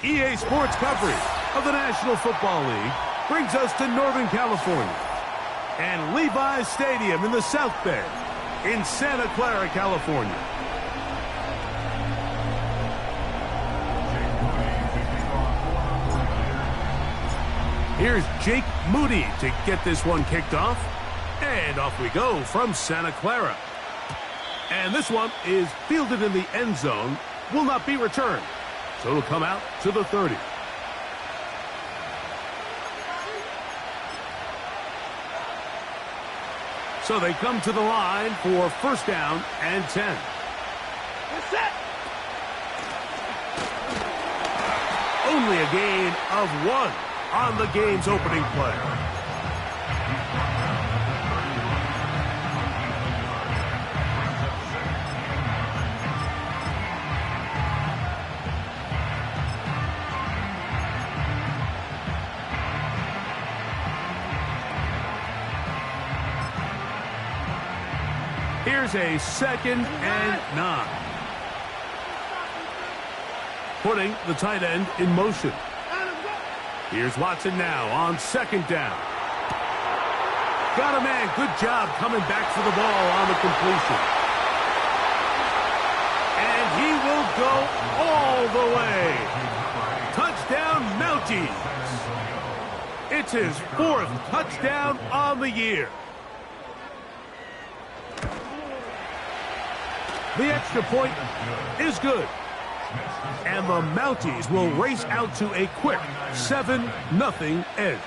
EA Sports coverage of the National Football League brings us to Northern California and Levi's Stadium in the South Bay in Santa Clara, California. Here's Jake Moody to get this one kicked off. And off we go from Santa Clara. And this one is fielded in the end zone, will not be returned. So it'll come out to the 30. So they come to the line for first down and 10. We're set. Only a gain of 1 on the game's opening play. Here's a 2nd and 9. Putting the tight end in motion. Here's Watson now on 2nd down. Got a man. Good job coming back for the ball on the completion. And he will go all the way. Touchdown, Mounties. It's his 4th touchdown on the year. The extra point is good. And the Mounties will race out to a quick 7-0 edge.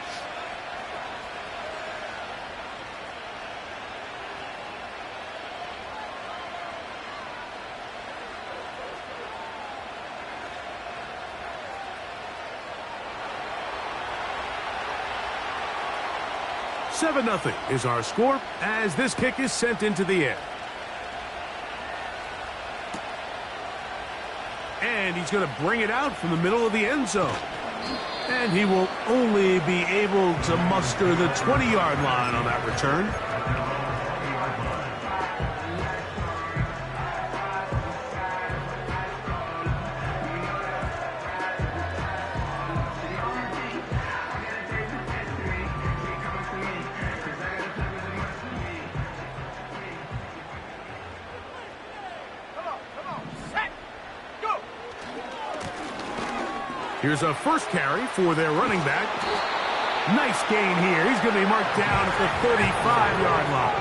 "7-0 is our score as this kick is sent into the air. And he's going to bring it out from the middle of the end zone. And he will only be able to muster the 20-yard line on that return. Here's a first carry for their running back. Nice gain here. He's going to be marked down at the 35-yard line.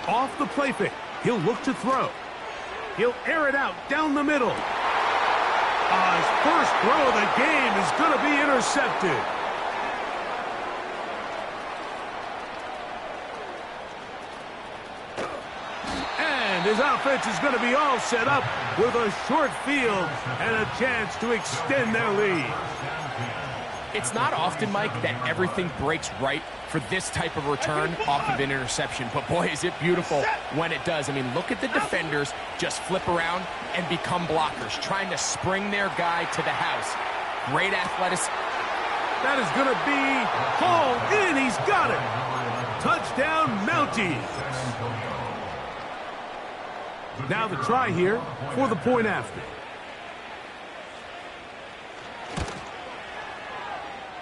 Off the play fake. He'll look to throw. He'll air it out down the middle. His first throw of the game is going to be intercepted. His offense is going to be all set up with a short field and a chance to extend their lead. It's not often, Mike, that everything breaks right for this type of return off of an interception. But, boy, is it beautiful when it does. I mean, look at the defenders just flip around and become blockers, trying to spring their guy to the house. Great athleticism. That is going to be hauled in. He's got it. Touchdown, Mounties. Now the try here for the point after.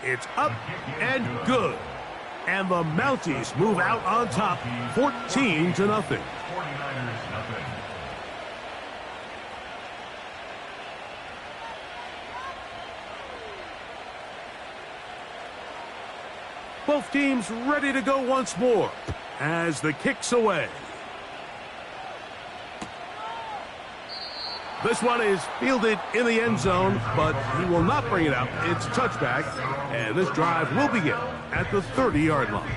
It's up and good. And the Mounties move out on top 14-0. Both teams ready to go once more as the kick's away. This one is fielded in the end zone, but he will not bring it out. It's a touchback, and this drive will begin at the 30-yard line.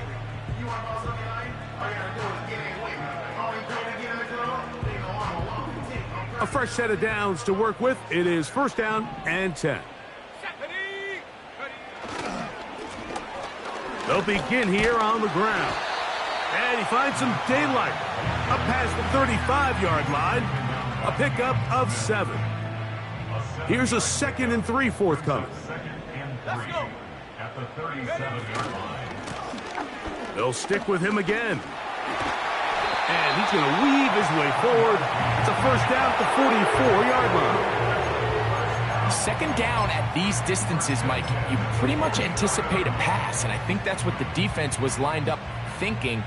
A fresh set of downs to work with. It is first down and 10. They'll begin here on the ground. And he finds some daylight. Up past the 35-yard line. A pickup of 7. Here's a 2nd and 3 forthcoming. Let's go. At the 37-yard line. They'll stick with him again. And he's going to weave his way forward. It's a first down at the 44-yard line. Second down at these distances, Mike, you pretty much anticipate a pass, and I think that's what the defense was lined up thinking.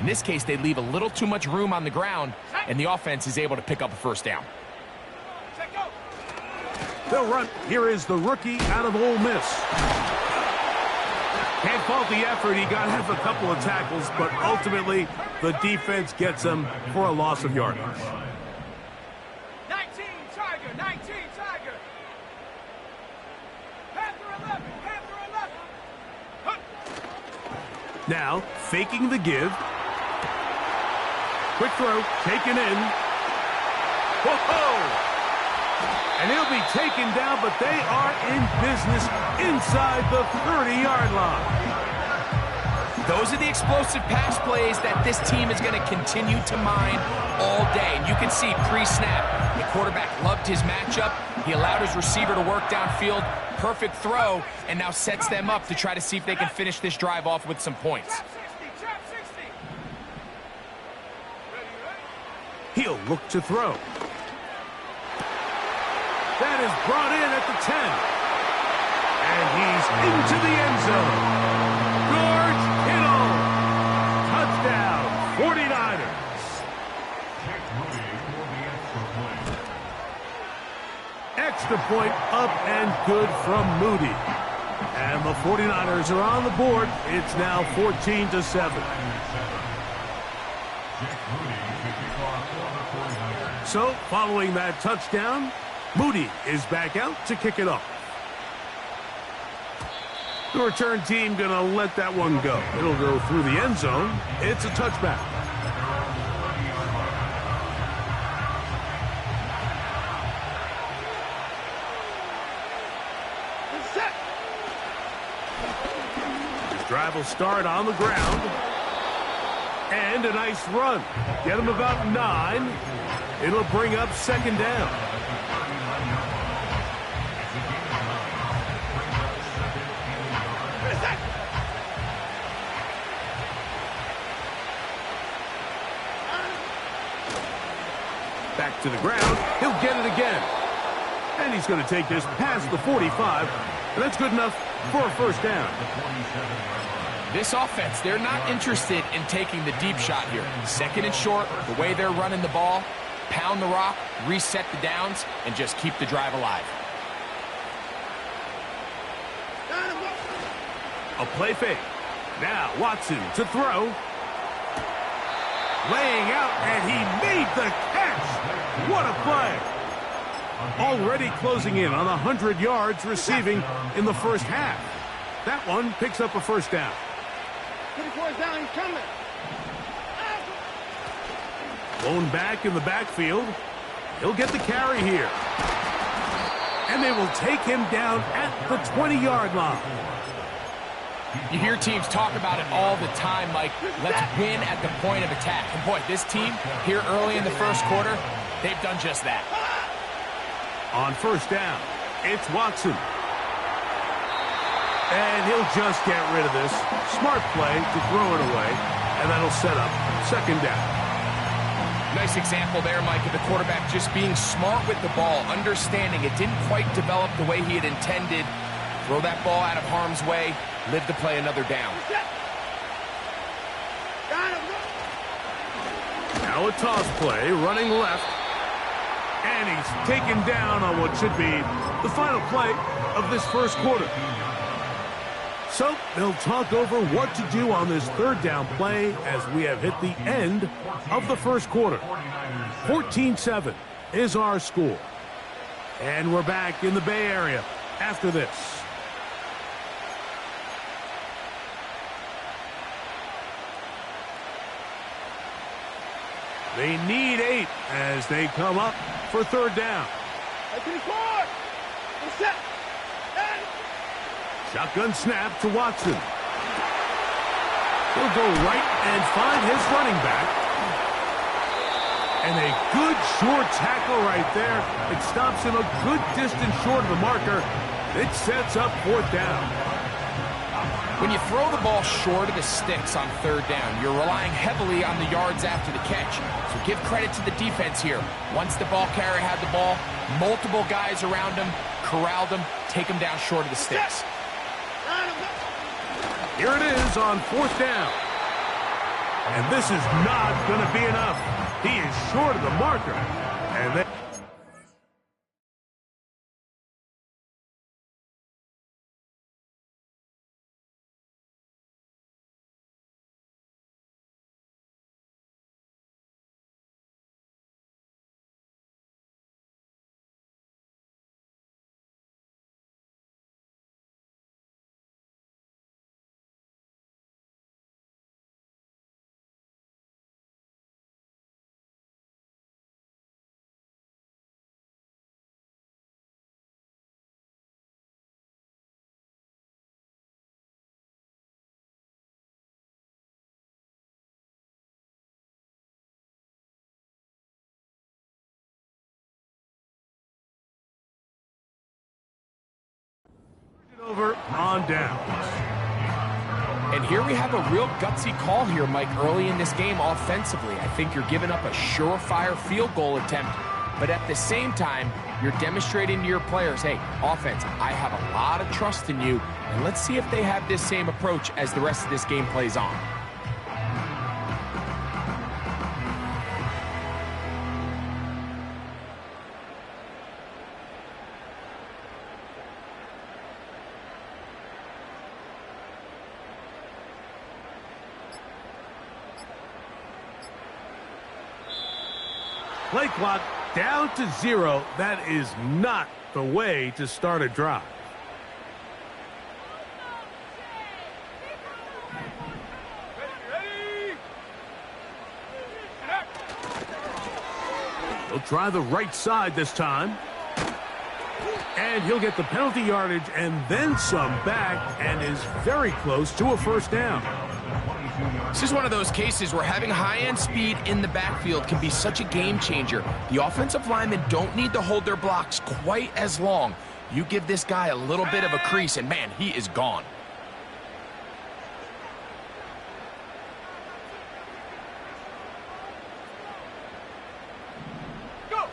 In this case, they leave a little too much room on the ground, and the offense is able to pick up a first down. They'll run. Here is the rookie out of Ole Miss. Can't fault the effort. He got half a couple of tackles, but ultimately the defense gets him for a loss of yardage. 19 Tiger, 19 Tiger. Panther 11, Panther 11. Now, faking the give. Quick throw, taken in. Whoa! And he'll be taken down, but they are in business inside the 30-yard line. Those are the explosive pass plays that this team is going to continue to mine all day. And you can see pre-snap, the quarterback loved his matchup. He allowed his receiver to work downfield. Perfect throw, and now sets them up to try to see if they can finish this drive off with some points. Trap 60. He'll look to throw. That is brought in at the 10. And he's into the end zone. George Kittle. Touchdown, 49ers. Extra point up and good from Moody. And the 49ers are on the board. It's now 14-7. So, following that touchdown, Moody is back out to kick it off. The return team going to let that one go. It'll go through the end zone. It's a touchback. This drive will start on the ground. And a nice run. Get him about 9. It'll bring up second down. Back to the ground. He'll get it again. And he's going to take this past the 45. And that's good enough for a first down. This offense, they're not interested in taking the deep shot here. Second and short, the way they're running the ball, pound the rock, reset the downs, and just keep the drive alive. A play fake. Now Watson to throw. Laying out, and he made the catch. What a play. Already closing in on 100 yards receiving in the first half. That one picks up a first down. 24's down, he's coming. Blown back in the backfield. He'll get the carry here. And they will take him down at the 20-yard line. You hear teams talk about it all the time, Mike. Let's win at the point of attack. And boy, this team here early in the first quarter, they've done just that. On first down, it's Watson. And he'll just get rid of this. Smart play to throw it away. And that'll set up second down. Nice example there, Mike, of the quarterback just being smart with the ball, understanding it didn't quite develop the way he had intended. Throw that ball out of harm's way, live to play another down. Now a toss play, running left. And he's taken down on what should be the final play of this first quarter. So they'll talk over what to do on this third down play as we have hit the end of the first quarter. 14-7 is our score. And we're back in the Bay Area after this. They need 8 as they come up for third down. Shotgun snap to Watson. He'll go right and find his running back. And a good short tackle right there. It stops him a good distance short of the marker. It sets up fourth down. When you throw the ball short of the sticks on third down, you're relying heavily on the yards after the catch. So give credit to the defense here. Once the ball carrier had the ball, multiple guys around him, corralled him, take him down short of the sticks. Here it is on fourth down. And this is not going to be enough. He is short of the marker. And they... over on down. And here we have a real gutsy call here, Mike, early in this game offensively. I think you're giving up a surefire field goal attempt, but at the same time, you're demonstrating to your players, hey, offense, I have a lot of trust in you, and let's see if they have this same approach as the rest of this game plays on. Play clock down to 0. That is not the way to start a drive. He'll try the right side this time. And he'll get the penalty yardage and then some back and is very close to a first down. This is one of those cases where having high-end speed in the backfield can be such a game changer. The offensive linemen don't need to hold their blocks quite as long. You give this guy a little bit of a crease, and man, he is gone. Go!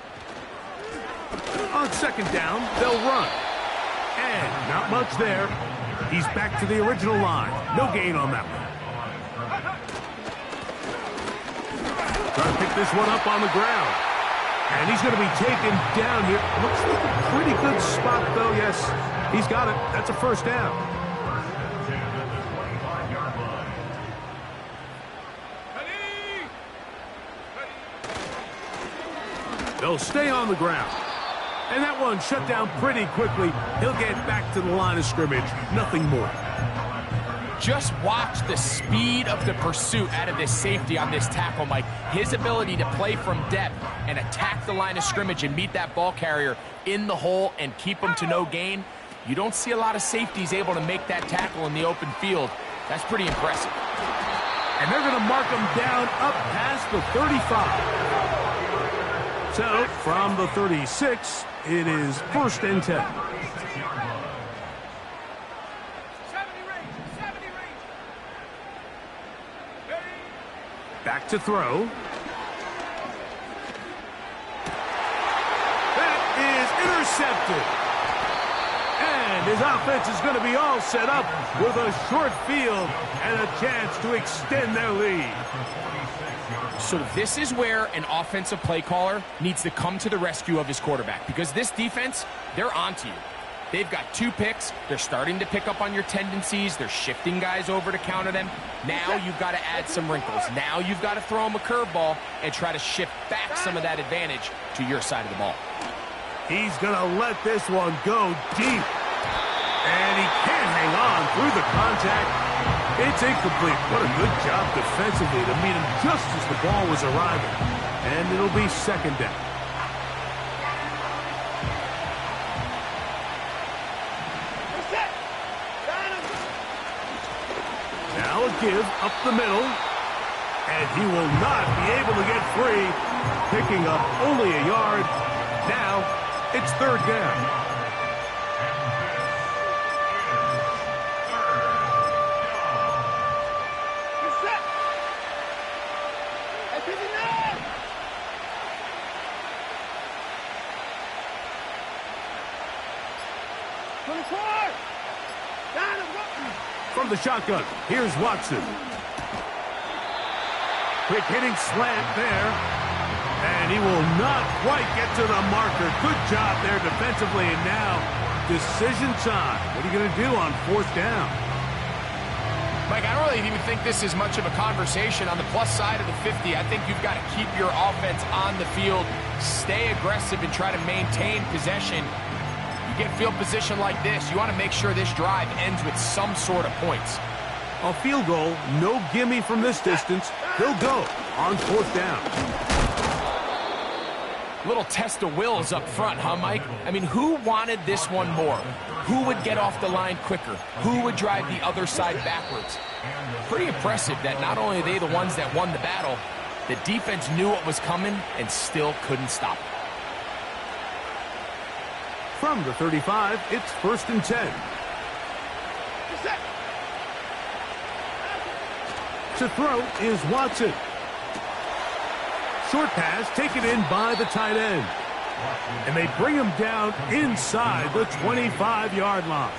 On second down, they'll run. And not much there. He's back to the original line. No gain on that one. Trying to pick this one up on the ground. And he's going to be taken down here. Looks like a pretty good spot, though. Yes, he's got it. That's a first down. They'll stay on the ground. And that one shut down pretty quickly. He'll get back to the line of scrimmage. Nothing more. Just watch the speed of the pursuit out of this safety on this tackle, Mike. His ability to play from depth and attack the line of scrimmage and meet that ball carrier in the hole and keep him to no gain. You don't see a lot of safeties able to make that tackle in the open field. That's pretty impressive. And they're going to mark him down up past the 35. So, from the 36, it is first and 10. Back to throw. That is intercepted. And his offense is going to be all set up with a short field and a chance to extend their lead. So this is where an offensive play caller needs to come to the rescue of his quarterback, because this defense, they're onto you. They've got 2 picks. They're starting to pick up on your tendencies. They're shifting guys over to counter them. Now you've got to add some wrinkles. Now you've got to throw them a curveball and try to shift back some of that advantage to your side of the ball. He's going to let this one go deep. And he can't hang on through the contact. It's incomplete. What a good job defensively to meet him just as the ball was arriving. And it'll be second down. Now a give up the middle. And he will not be able to get free. Picking up only a yard. Now it's third down. From the shotgun, here's Watson. Quick hitting slant there. And he will not quite get to the marker. Good job there defensively. And now, decision time. What are you going to do on fourth down? Mike, I don't really even think this is much of a conversation on the plus side of the 50. I think you've got to keep your offense on the field, stay aggressive, and try to maintain possession. You get field position like this, you want to make sure this drive ends with some sort of points. A field goal, no gimme from this distance. He'll go on fourth down. Little test of wills up front, huh, Mike? I mean, who wanted this one more? Who would get off the line quicker? Who would drive the other side backwards? Pretty impressive that not only are they the ones that won the battle, the defense knew what was coming and still couldn't stop it. From the 35, it's first and 10. To throw is Watson. Short pass taken in by the tight end. And they bring him down inside the 25-yard line.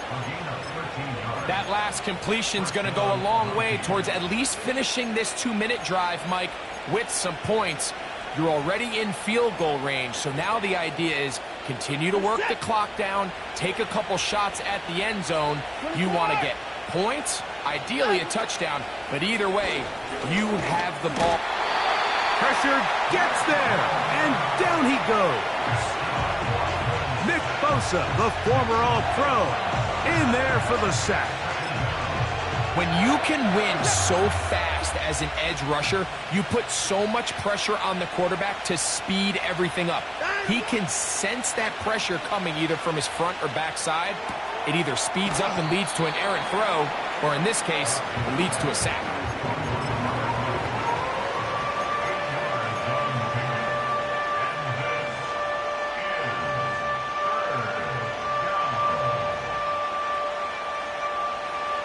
That last completion's going to go a long way towards at least finishing this 2-minute drive, Mike, with some points. You're already in field goal range, so now the idea is continue to work the clock down, take a couple shots at the end zone. You want to get points, ideally a touchdown, but either way, you have the ball. Pressure gets there, and down he goes. Nick Bosa, the former All-Pro, in there for the sack. When you can win so fast as an edge rusher, you put so much pressure on the quarterback to speed everything up. He can sense that pressure coming either from his front or back side. It either speeds up and leads to an errant throw, or in this case, it leads to a sack.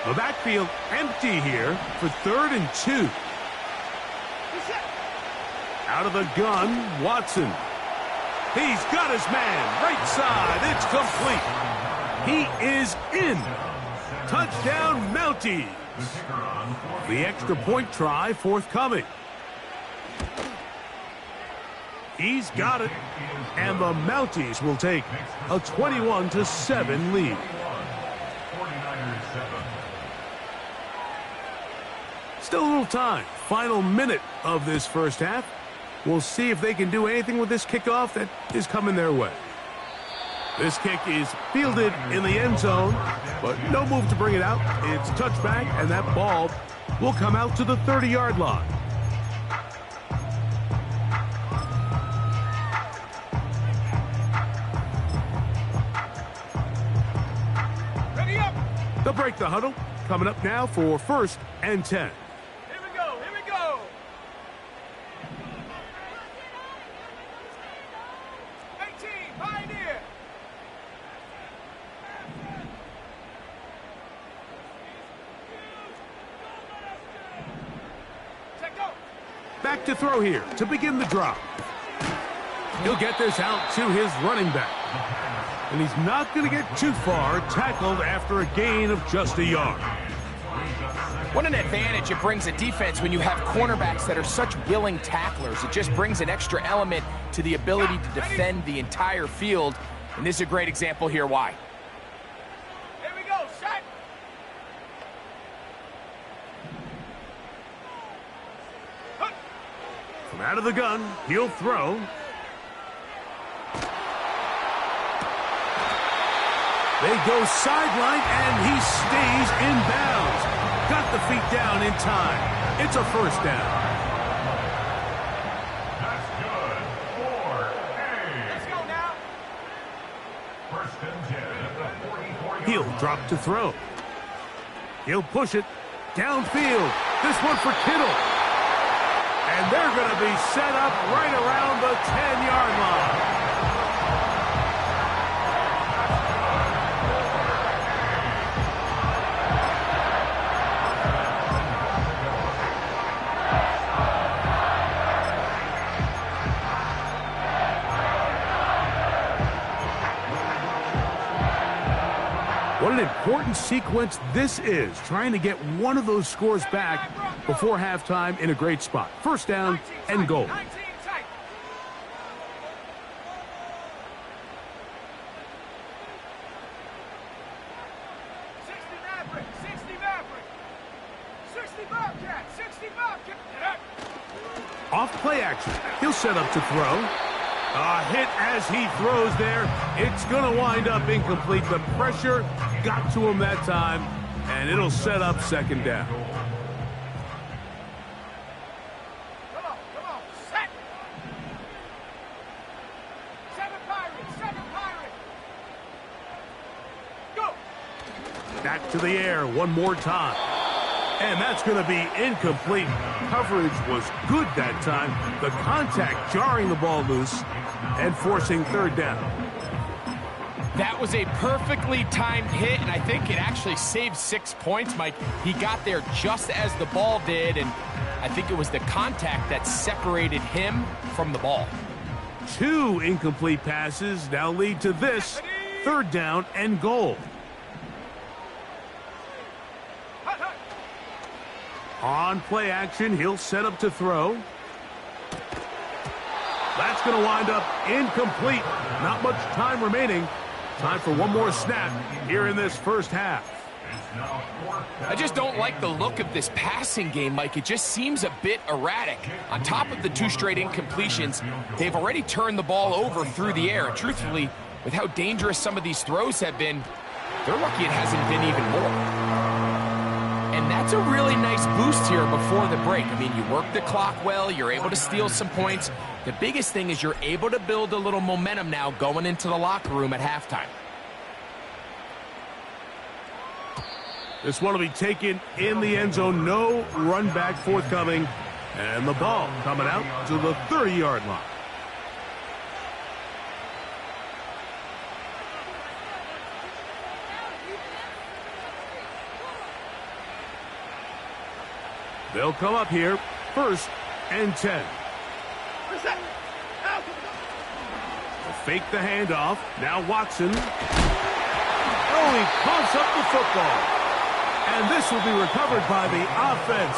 The backfield empty here for third and 2. Out of the gun, Watson. He's got his man, right side, it's complete. He is in. Touchdown, Mounties. The extra point try forthcoming. He's got it, and the Mounties will take a 21-7 lead. Still a little time. Final minute of this first half. We'll see if they can do anything with this kickoff that is coming their way. This kick is fielded in the end zone, but no move to bring it out. It's touchback, and that ball will come out to the 30-yard line. Ready up. They'll break the huddle. Coming up now for first and 10. Here we go. Here we go. 18, Pioneer. Check go. Back to throw here to begin the drop. He'll get this out to his running back. And he's not going to get too far, tackled after a gain of just a yard. What an advantage it brings a defense when you have cornerbacks that are such willing tacklers. It just brings an extra element to the ability to defend the entire field. And this is a great example here why. Here we go. Shot. From out of the gun, he'll throw. They go sideline, and he stays in bounds. Got the feet down in time. It's a first down. That's good. 4A. Let's go now. First and 10 at the 44-yard line. He'll drop to throw. He'll push it downfield. This one for Kittle. And they're going to be set up right around the 10-yard line. What an important sequence this is, trying to get one of those scores back before halftime in a great spot. First down and goal. 19 tight. 60 Maverick, 60 Maverick. 60 Bobcat, 60 Bobcat. Off play action. He'll set up to throw. A hit as he throws there. It's going to wind up incomplete. The pressure got to him that time, and it'll set up second down. Come on, set. 7 Pirates, Go. Back to the air one more time. And that's going to be incomplete. Coverage was good that time. The contact jarring the ball loose and forcing third down. That was a perfectly timed hit, and I think it actually saved 6 points, Mike. He got there just as the ball did, and I think it was the contact that separated him from the ball. 2 incomplete passes now lead to this third down and goal. On play action, he'll set up to throw. That's going to wind up incomplete. Not much time remaining. Time for one more snap here in this first half. I just don't like the look of this passing game, Mike. It just seems a bit erratic. On top of the 2 straight incompletions, they've already turned the ball over through the air. And truthfully, with how dangerous some of these throws have been, they're lucky it hasn't been even more. And that's a really nice boost here before the break. I mean, you work the clock well, you're able to steal some points. The biggest thing is you're able to build a little momentum now going into the locker room at halftime. This one will be taken in the end zone. No run back forthcoming. And the ball coming out to the 30-yard line. They'll come up here, first and 10. They'll fake the handoff. Now Watson. Oh, he coughs up the football. And this will be recovered by the offense.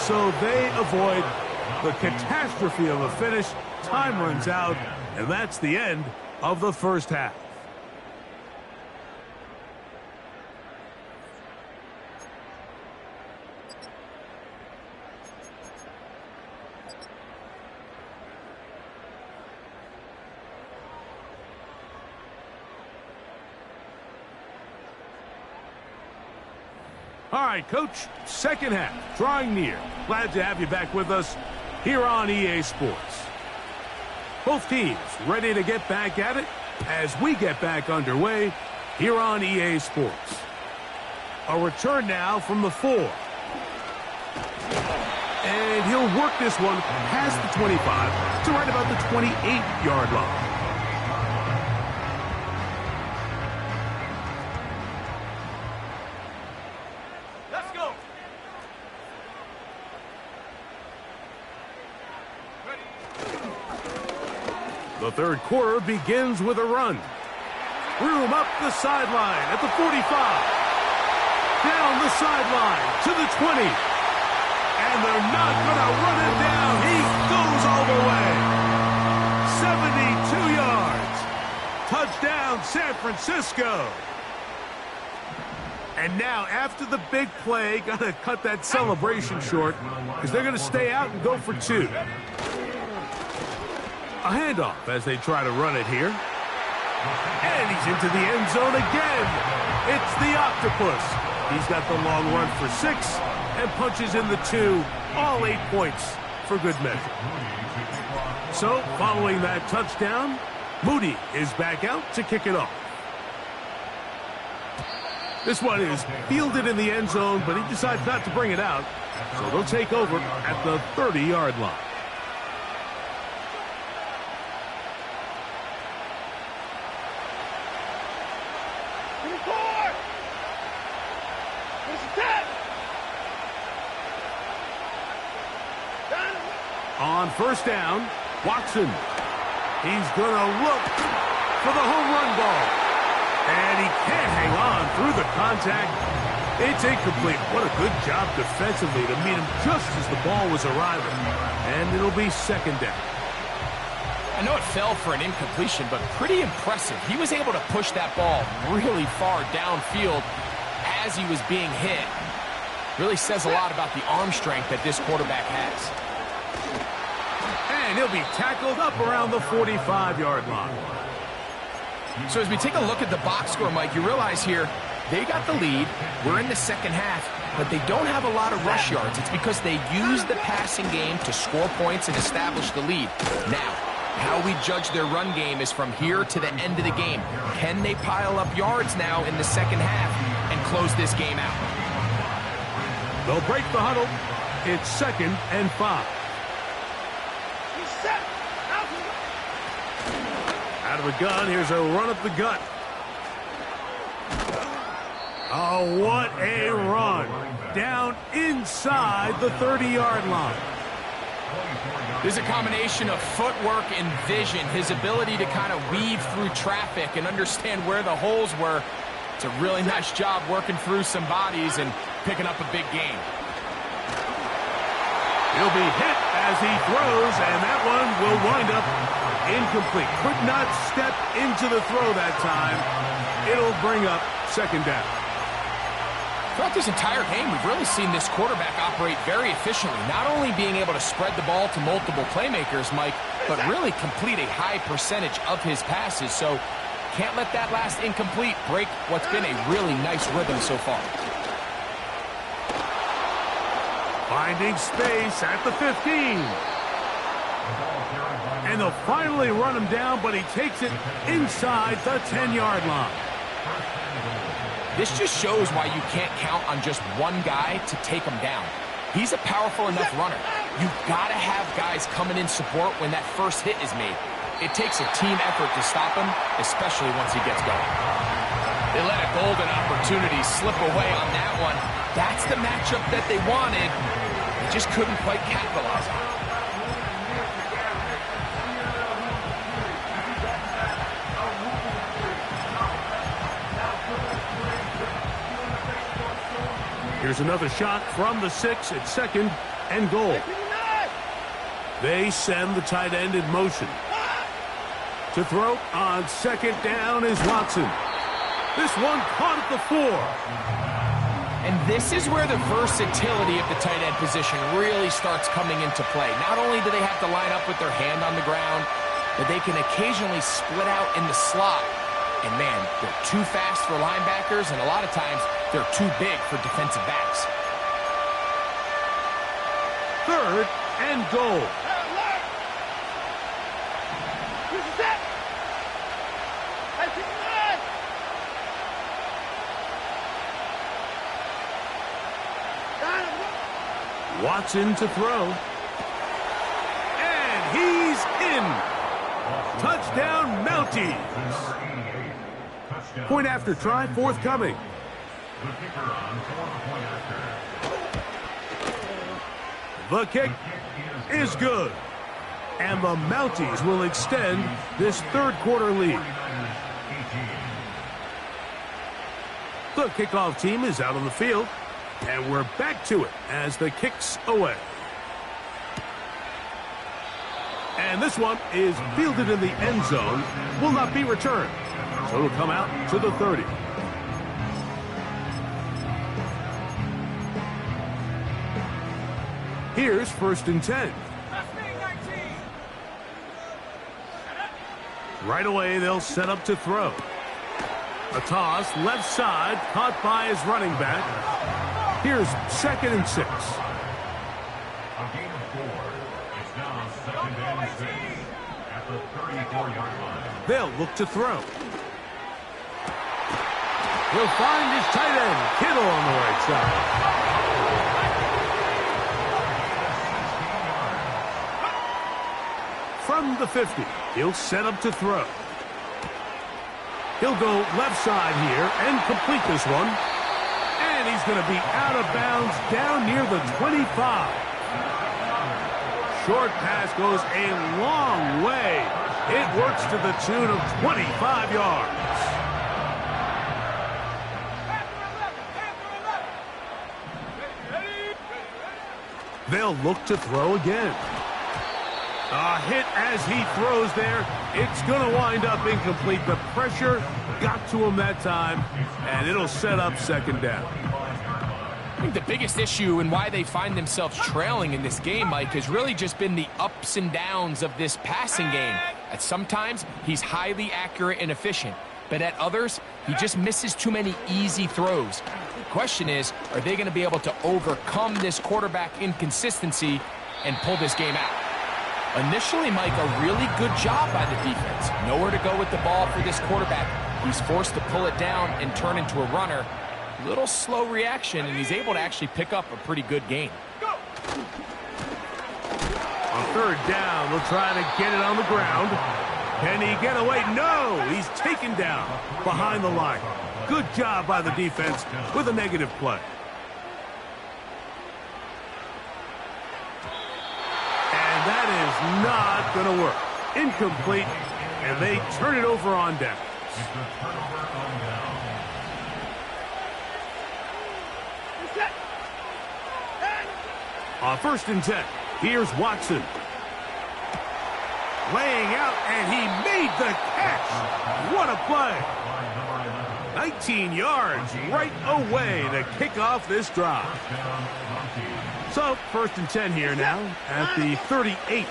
So they avoid the catastrophe of a finish. Time runs out, and that's the end of the first half. All right, Coach, second half, drawing near. Glad to have you back with us here on EA Sports. Both teams ready to get back at it as we get back underway here on EA Sports. A return now from the 4. And he'll work this one past the 25 to right about the 28-yard line. The third quarter begins with a run. Room up the sideline at the 45. Down the sideline to the 20. And they're not going to run him down. He goes all the way. 72 yards. Touchdown, San Francisco. And now, after the big play, got to cut that celebration short because they're going to stay out and go for 2. A handoff as they try to run it here. And he's into the end zone again. It's the octopus. He's got the long run for 6 and punches in the 2. All 8 points for good measure. So, following that touchdown, Moody is back out to kick it off. This one is fielded in the end zone, but he decides not to bring it out. So they'll take over at the 30-yard line. On first down, Watson. He's going to look for the home run ball. And he can't hang on through the contact. It's incomplete. What a good job defensively to meet him just as the ball was arriving. And it'll be second down. I know it fell for an incompletion, but pretty impressive. He was able to push that ball really far downfield as he was being hit. Really says a lot about the arm strength that this quarterback has. And he'll be tackled up around the 45-yard line. So as we take a look at the box score, Mike, you realize here they got the lead. We're in the second half, but they don't have a lot of rush yards. It's because they use the passing game to score points and establish the lead. Now, how we judge their run game is from here to the end of the game. Can they pile up yards now in the second half and close this game out? They'll break the huddle. It's 2nd and 5. Out of the gun, here's a run up the gut. Oh, what a run. Down inside the 30-yard line. There's a combination of footwork and vision, his ability to kind of weave through traffic and understand where the holes were. It's a really nice job working through some bodies and picking up a big gain. He'll be hit as he throws, and that one will wind up incomplete. Could not step into the throw that time. It'll bring up second down. Throughout this entire game, we've really seen this quarterback operate very efficiently, not only being able to spread the ball to multiple playmakers, Mike, but really complete a high percentage of his passes. So can't let that last incomplete break what's been a really nice rhythm so far. Finding space at the 15. And they'll finally run him down, but he takes it inside the 10-yard line. This just shows why you can't count on just one guy to take him down. He's a powerful enough runner. You've got to have guys coming in support when that first hit is made. It takes a team effort to stop him, especially once he gets going. They let a golden opportunity slip away on that one. That's the matchup that they wanted. They just couldn't quite capitalize on it. Here's another shot from the 6 at 2nd and goal. They send the tight end in motion. To throw on 2nd down is Watson. This one caught at the 4. And this is where the versatility of the tight end position really starts coming into play. Not only do they have to line up with their hand on the ground, but they can occasionally split out in the slot. And man, they're too fast for linebackers, and a lot of times they're too big for defensive backs. 3rd and goal. Watson to throw. And he's in. Touchdown, Mounties. Point after try forthcoming. The kick is good. And the Mounties will extend this 3rd quarter lead. The kickoff team is out on the field. And we're back to it as the kick's away. And this one is fielded in the end zone. Will not be returned. So it'll come out to the 30. Here's 1st and 10. Right away, they'll set up to throw. A toss, left side, caught by his running back. Here's 2nd and 6. A gain of 4. It's now 2nd and 6 at the 34-yard line. They'll look to throw. He'll find his tight end, Kittle, on the right side. From the 50, he'll set up to throw. He'll go left side here and complete this one. And he's going to be out of bounds down near the 25. Short pass goes a long way. It works to the tune of 25 yards. They'll look to throw again. A hit as he throws there. It's going to wind up incomplete. The pressure got to him that time, and it'll set up 2nd down. I think the biggest issue and why they find themselves trailing in this game, Mike, has really just been the ups and downs of this passing game. At sometimes, he's highly accurate and efficient, but at others, he just misses too many easy throws. The question is, are they going to be able to overcome this quarterback inconsistency and pull this game out? Initially, Mike, a really good job by the defense. Nowhere to go with the ball for this quarterback. He's forced to pull it down and turn into a runner. Little slow reaction, and he's able to actually pick up a pretty good gain. On 3rd down, they'll try to get it on the ground. Can he get away? No! He's taken down behind the line. Good job by the defense with a negative play. And that is not going to work. Incomplete, and they turn it over on down. On 1st and 10, here's Watson. Laying out, and he made the catch. What a play. 19 yards right away to kick off this drive. So, 1st and 10 here now at the 38.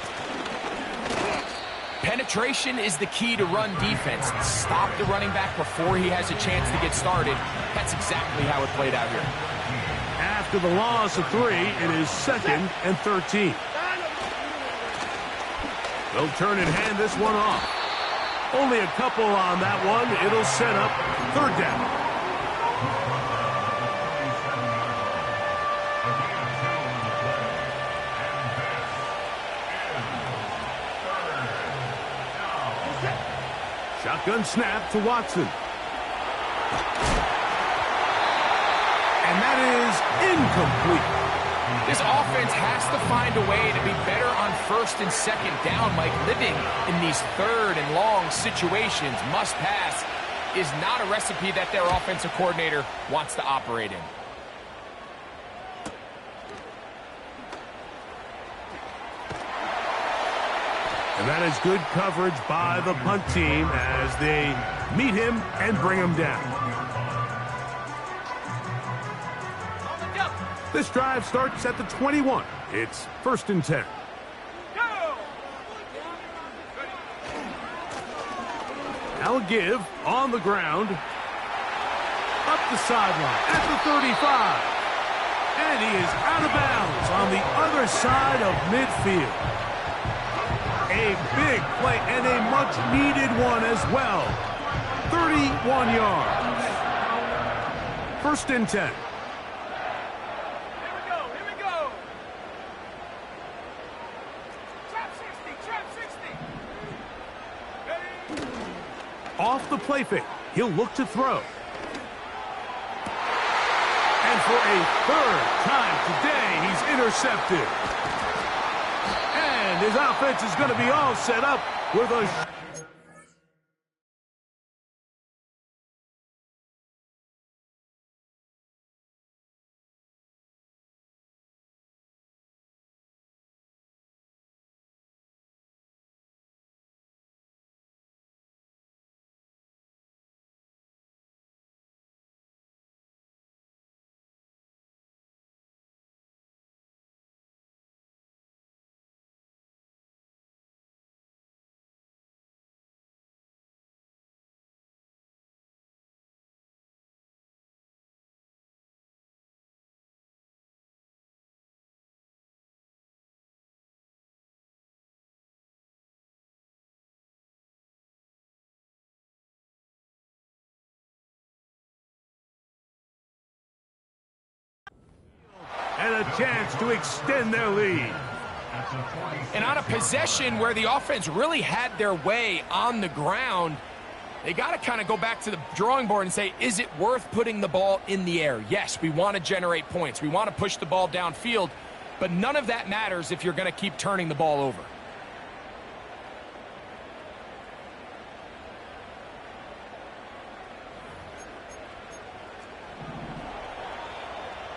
Penetration is the key to run defense. Stop the running back before he has a chance to get started. That's exactly how it played out here. After the loss of 3, it is 2nd and 13. They'll turn and hand this one off. Only a couple on that one. It'll set up 3rd down. Shotgun snap to Watson. And that is incomplete. This offense has to find a way to be better on 1st and 2nd down, Mike. Living in these 3rd and long situations, must pass, is not a recipe that their offensive coordinator wants to operate in. And that is good coverage by the punt team as they meet him and bring him down. This drive starts at the 21. It's 1st and 10. Now a give on the ground. Up the sideline at the 35. And he is out of bounds on the other side of midfield. A big play and a much-needed one as well. 31 yards. 1st and 10. Off the play fake, he'll look to throw. And for a 3rd time today, he's intercepted. And his offense is going to be all set up with a chance to extend their lead. And on a possession where the offense really had their way on the ground, they got to kind of go back to the drawing board and say, is it worth putting the ball in the air? Yes, we want to generate points. We want to push the ball downfield, but none of that matters if you're going to keep turning the ball over.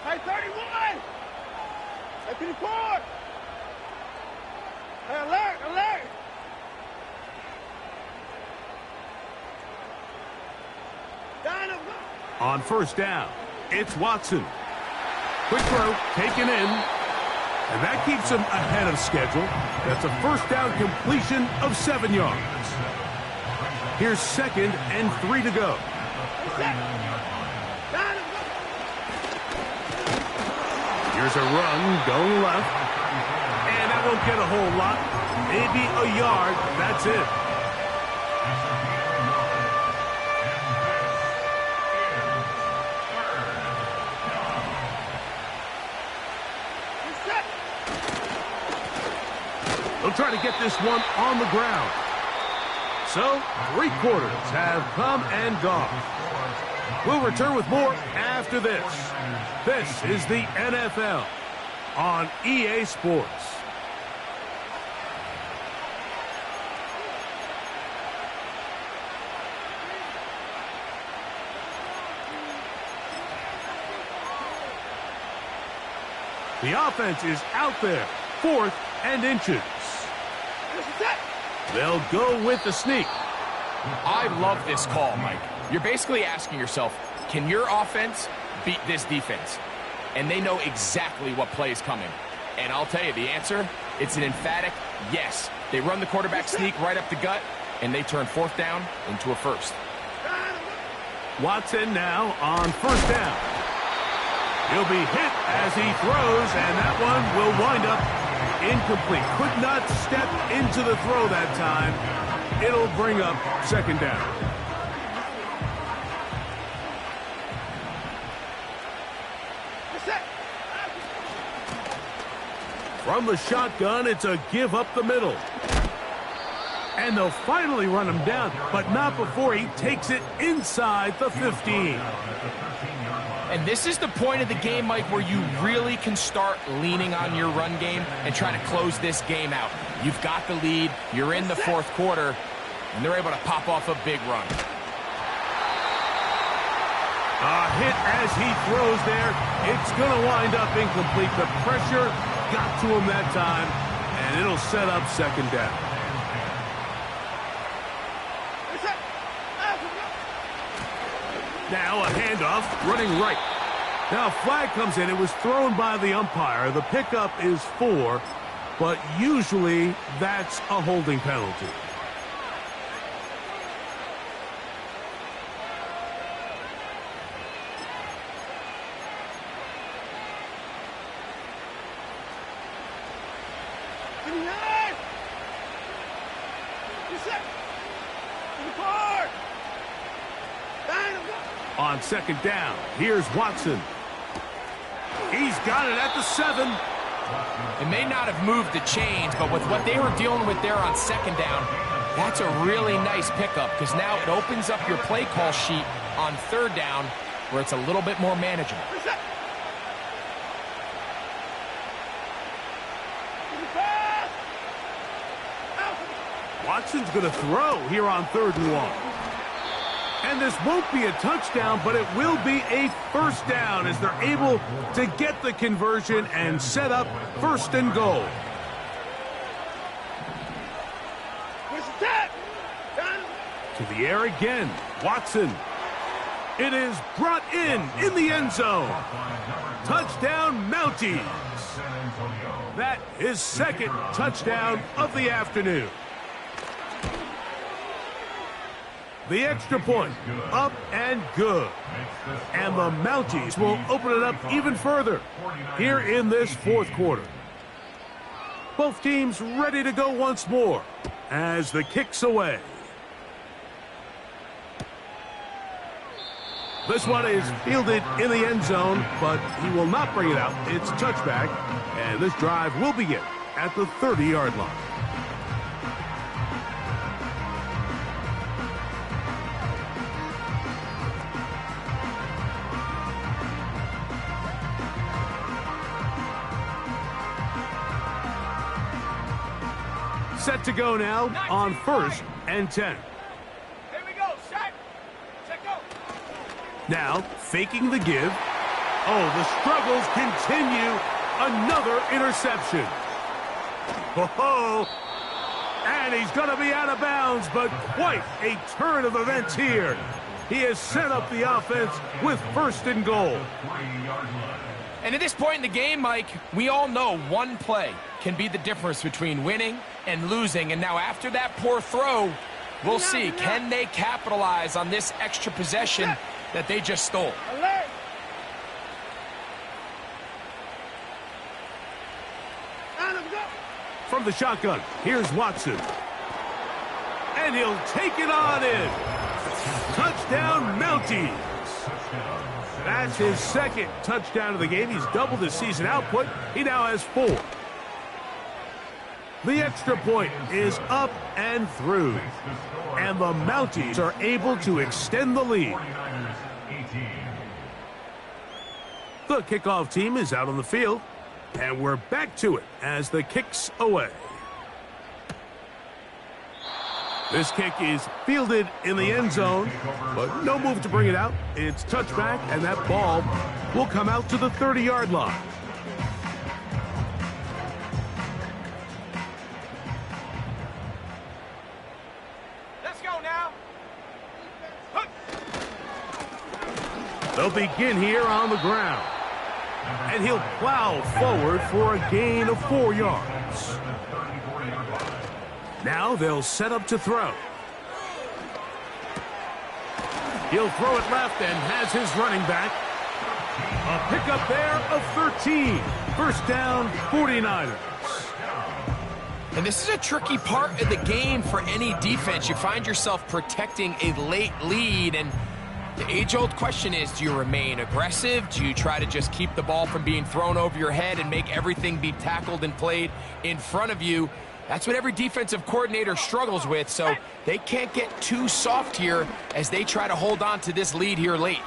Hey, 31! Hey, 54! Hey, alert, alert! Dynamo! On first down, it's Watson. Quick throw, taken in, and that keeps him ahead of schedule. That's a first down completion of 7 yards. Here's 2nd and 3 to go. Here's a run going left, and that won't get a whole lot. Maybe a yard, that's it. They'll try to get this one on the ground. So, 3 quarters have come and gone. We'll return with more after this. This is the NFL on EA Sports. The offense is out there, 4th and inches. They'll go with the sneak. I love this call, Mike. You're basically asking yourself, can your offense beat this defense? And they know exactly what play is coming. And I'll tell you the answer, it's an emphatic yes. They run the quarterback sneak right up the gut, and they turn 4th down into a 1st. Watson now on 1st down. He'll be hit as he throws, and that one will wind up incomplete. Could not step into the throw that time. It'll bring up 2nd down. From the shotgun, it's a give up the middle. And they'll finally run him down, but not before he takes it inside the 15. And this is the point of the game, Mike, where you really can start leaning on your run game and trying to close this game out. You've got the lead, you're in the 4th quarter, and they're able to pop off a big run. A hit as he throws there. It's going to wind up incomplete. The pressure got to him that time, and it'll set up 2nd down. Now a handoff, running right. Now a flag comes in. It was thrown by the umpire. The pickup is 4, but usually that's a holding penalty. On 2nd down, here's Watson. He's got it at the 7. It may not have moved the chains, but with what they were dealing with there on 2nd down, that's a really nice pickup because now it opens up your play call sheet on 3rd down where it's a little bit more manageable. Watson's going to throw here on 3rd and 1. And this won't be a touchdown, but it will be a 1st down as they're able to get the conversion and set up 1st and goal. To the air again, Watson. It is brought in the end zone. Touchdown, Mounties. That is 2nd touchdown of the afternoon. The extra point, up and good. And the Mounties will open it up even further here in this 4th quarter. Both teams ready to go once more as the kick's away. This one is fielded in the end zone, but he will not bring it out. It's a touchback, and this drive will begin at the 30-yard line. Set to go now on 1st and 10. Here we go. Set. Set, go. Now, faking the give. Oh, the struggles continue. Another interception. Oh, and he's going to be out of bounds, but quite a turn of events here. He has set up the offense with 1st and goal. And at this point in the game, Mike, we all know one play can be the difference between winning and losing. And now after that poor throw, we'll see, can they capitalize on this extra possession that they just stole? Alert. Down him, go. From the shotgun, here's Watson. And he'll take it on in. Touchdown, Mounties. That's his 2nd touchdown of the game. He's doubled his season output. He now has 4. The extra point is up and through. And the Mounties are able to extend the lead. The kickoff team is out on the field. And we're back to it as the kick's away. This kick is fielded in the end zone, but no move to bring it out. It's touchback, and that ball will come out to the 30-yard line. Let's go now. They'll begin here on the ground. And he'll plow forward for a gain of 4 yards. Now they'll set up to throw. He'll throw it left and has his running back. A pickup there of 13. 1st down, 49ers. And this is a tricky part of the game for any defense. You find yourself protecting a late lead, and the age-old question is, do you remain aggressive? Do you try to just keep the ball from being thrown over your head and make everything be tackled and played in front of you? That's what every defensive coordinator struggles with, so they can't get too soft here as they try to hold on to this lead here late.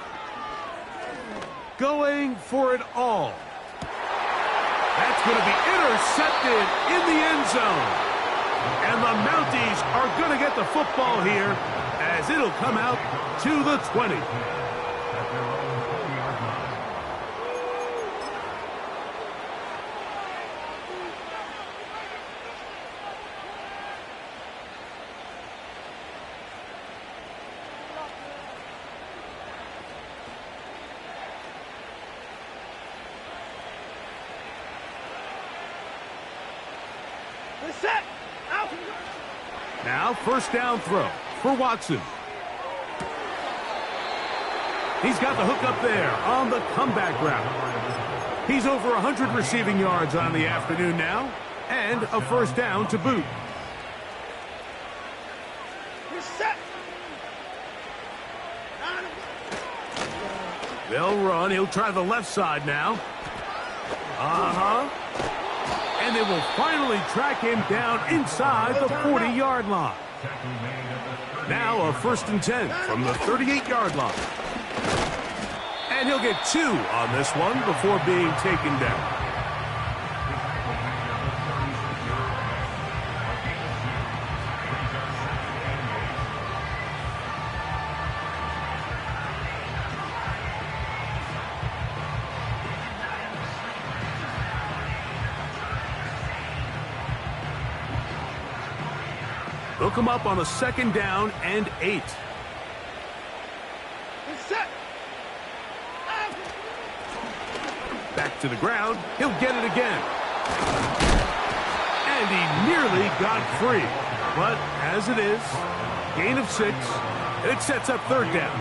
Going for it all. That's going to be intercepted in the end zone. And the Mounties are going to get the football here as it'll come out to the 20. Set. Out. Now, 1st down throw for Watson. He's got the hook up there on the comeback route. He's over 100 receiving yards on the afternoon now, and a 1st down to boot. He's set. Down him. They'll run. He'll try the left side now. And they will finally track him down inside the 40-yard line. Now a 1st and 10 from the 38-yard line. And he'll get 2 on this one before being taken down. They'll come up on a 2nd down and 8. He's set. Out. Back to the ground. He'll get it again. And he nearly got free. But as it is, gain of 6. And it sets up 3rd down.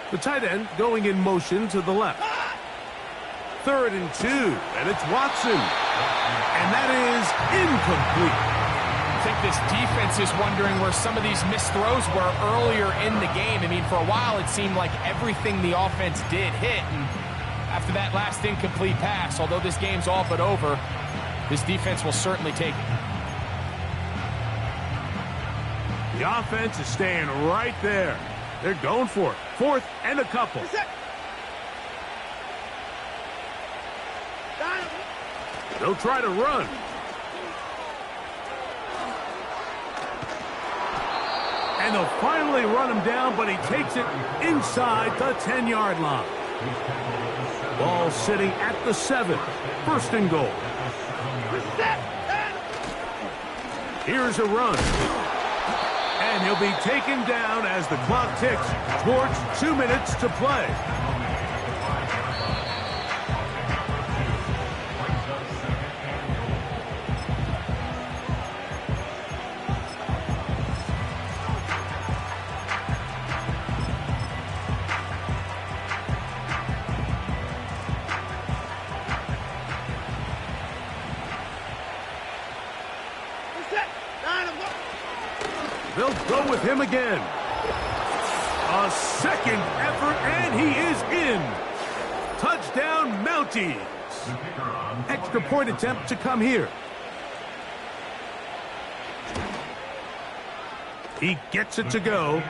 The tight end going in motion to the left. 3rd and 2, and it's Watson. And that is incomplete. I think this defense is wondering where some of these missed throws were earlier in the game. I mean, for a while, it seemed like everything the offense did hit. And after that last incomplete pass, although this game's all but over, this defense will certainly take it. The offense is staying right there. They're going for it. 4th and a couple. They'll try to run. And they'll finally run him down, but he takes it inside the 10-yard line. Ball sitting at the 7. 1st and goal. Here's a run. And he'll be taken down as the clock ticks towards 2 minutes to play. They'll go with him again. A second effort, and he is in. Touchdown, Mounties. Extra point attempt to come here. He gets it to go,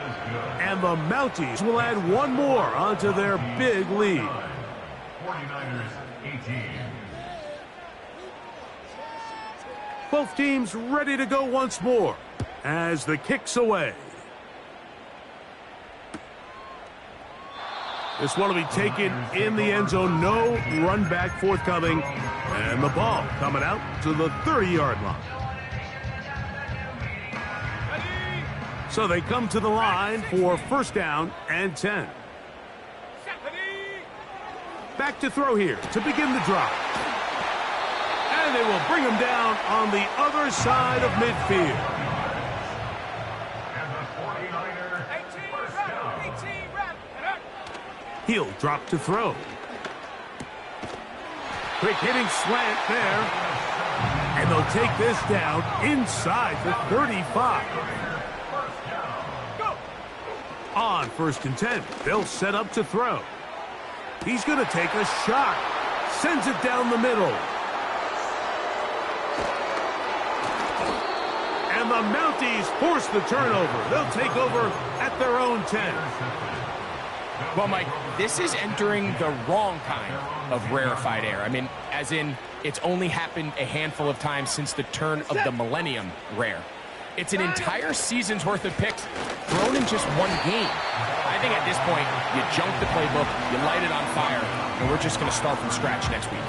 and the Mounties will add one more onto their big lead. 49ers 18. Both teams ready to go once more as the kick's away. This one will be taken in the end zone. No run back forthcoming. And the ball coming out to the 30-yard line. So they come to the line for 1st down and 10. Back to throw here to begin the drive. And they will bring him down on the other side of midfield. He'll drop to throw. Quick hitting slant there. And they'll take this down inside the 35. On 1st and 10, they'll set up to throw. He's going to take a shot. Sends it down the middle. And the Mounties force the turnover. They'll take over at their own 10. Well, Mike, this is entering the wrong kind of rarefied air. I mean, as in, it's only happened a handful of times since the turn of the millennium rare. It's an entire season's worth of picks thrown in just one game. I think at this point, you junk the playbook, you light it on fire, and we're just going to start from scratch next week.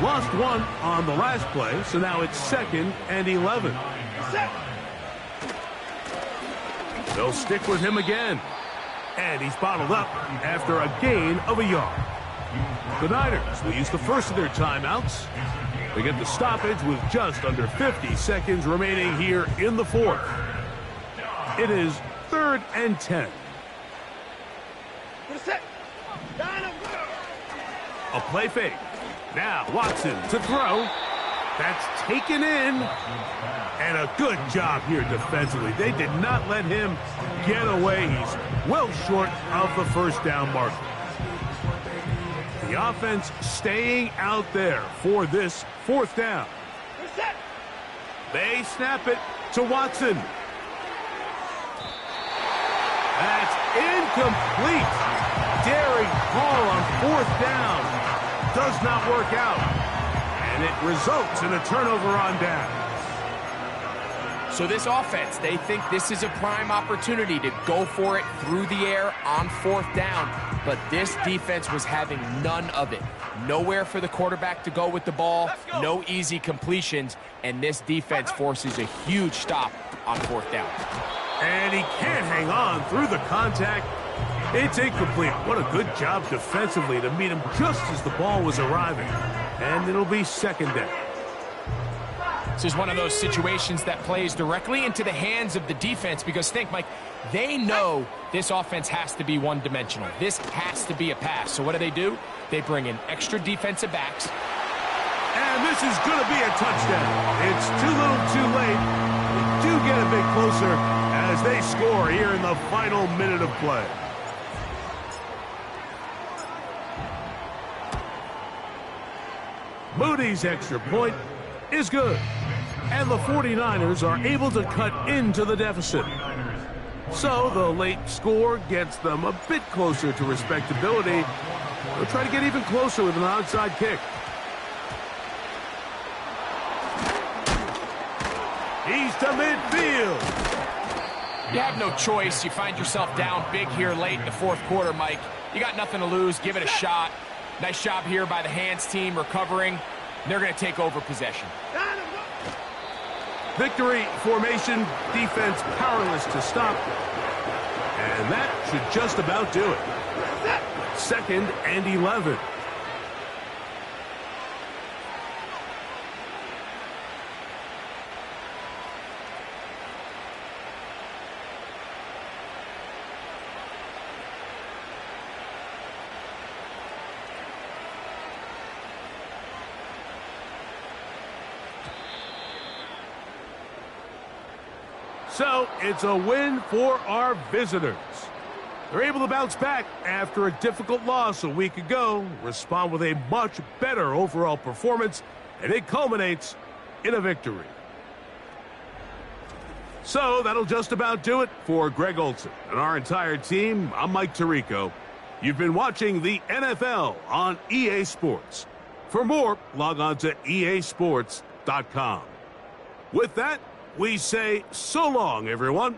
Lost one on the last play, so now it's 2nd and 11. They'll stick with him again. And he's bottled up after a gain of a yard. The Niners will use the first of their timeouts. They get the stoppage with just under 50 seconds remaining here in the 4th. It is 3rd and 10. A play fake. Now Watson to throw. That's taken in. And a good job here defensively. They did not let him get away. He's well short of the 1st down marker. The offense staying out there for this 4th down. They snap it to Watson. That's incomplete. Daring call on 4th down. Does not work out. And it results in a turnover on down. So this offense, they think this is a prime opportunity to go for it through the air on 4th down. But this defense was having none of it. Nowhere for the quarterback to go with the ball, no easy completions, and this defense forces a huge stop on 4th down. And he can't hang on through the contact. It's incomplete. What a good job defensively to meet him just as the ball was arriving. And it'll be 2nd down. This is one of those situations that plays directly into the hands of the defense because think, Mike, they know this offense has to be one-dimensional. This has to be a pass. So what do? They bring in extra defensive backs. And this is going to be a touchdown. It's too little too late. They do get a bit closer as they score here in the final minute of play. Moody's extra point is good. And the 49ers are able to cut into the deficit. So the late score gets them a bit closer to respectability. They'll try to get even closer with an onside kick. He's to midfield. You have no choice. You find yourself down big here late in the fourth quarter, Mike. You got nothing to lose. Give it a shot. Nice job here by the hands team recovering. They're going to take over possession. Victory formation, defense powerless to stop. And that should just about do it. 2nd and 11. So, it's a win for our visitors. They're able to bounce back after a difficult loss a week ago, respond with a much better overall performance, and it culminates in a victory. So, that'll just about do it for Greg Olson and our entire team. I'm Mike Tirico. You've been watching the NFL on EA Sports. For more, log on to easports.com. With that, we say so long, everyone.